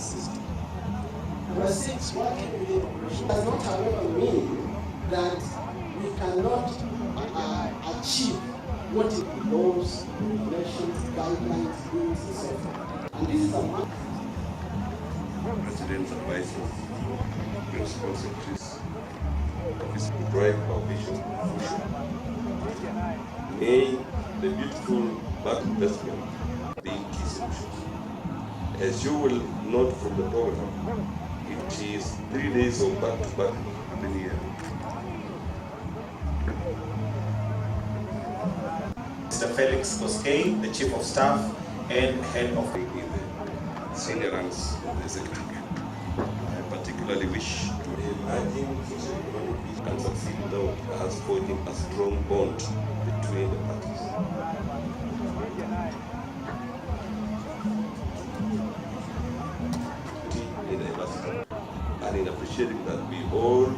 system. Number 6, working within operation does not, however, mean that we cannot achieve what it laws, regulations, guidelines, rules, and so forth. And this is a matter. President advises principal secretaries of his drive our vision. May the beautiful back investment be key solutions. As you will note from the program, it is 3 days of back-to-back year. Mr. Felix Koskei, the Chief of Staff and Head of the senior ranks of the executive. I particularly wish to imagine economic peace can succeed without us forging a strong bond between the parties. In diversity and in appreciating that we all